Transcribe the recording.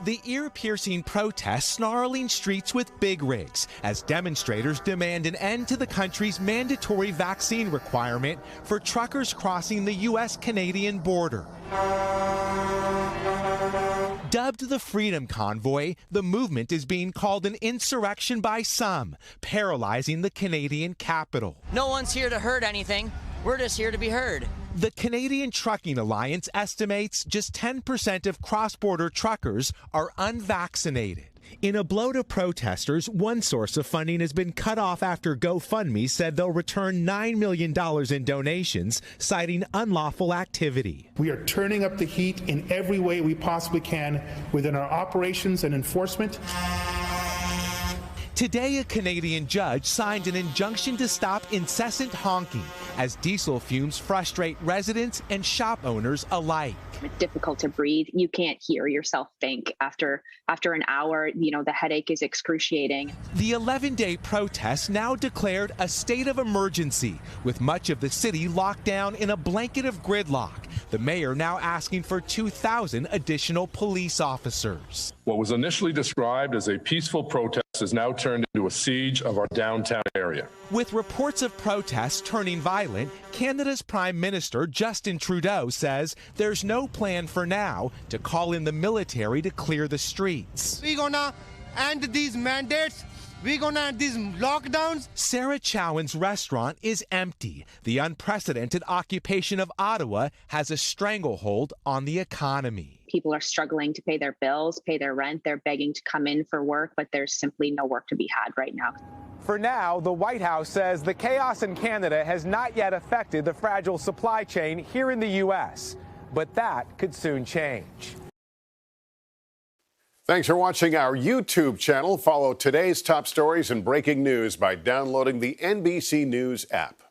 The ear-piercing protests snarling streets with big rigs as demonstrators demand an end to the country's mandatory vaccine requirement for truckers crossing the U.S. Canadian border. Dubbed the Freedom Convoy, the movement is being called an insurrection by some, paralyzing the Canadian capital. No one's here to hurt anything. We're just here to be heard. The Canadian Trucking Alliance estimates just 10% of cross-border truckers are unvaccinated. In a blow to protesters, one source of funding has been cut off after GoFundMe said they'll return $9 million in donations, citing unlawful activity. We are turning up the heat in every way we possibly can within our operations and enforcement. Today, a Canadian judge signed an injunction to stop incessant honking as diesel fumes frustrate residents and shop owners alike. It's difficult to breathe. You can't hear yourself think after an hour. The headache is excruciating. The 11-day protest now declared a state of emergency, with much of the city locked down in a blanket of gridlock. The mayor now asking for 2,000 additional police officers. What was initially described as a peaceful protest has now turned into a siege of our downtown area. With reports of protests turning violent, Canada's Prime Minister Justin Trudeau says there's no plan for now to call in the military to clear the streets. We're gonna end these mandates. We're gonna end these lockdowns. Sarah Chowan's restaurant is empty. The unprecedented occupation of Ottawa has a stranglehold on the economy. People are struggling to pay their bills, pay their rent. They're begging to come in for work, but there's simply no work to be had right now. For now, the White House says the chaos in Canada has not yet affected the fragile supply chain here in the U.S., but that could soon change. Thanks for watching our YouTube channel. Follow today's top stories and breaking news by downloading the NBC News app.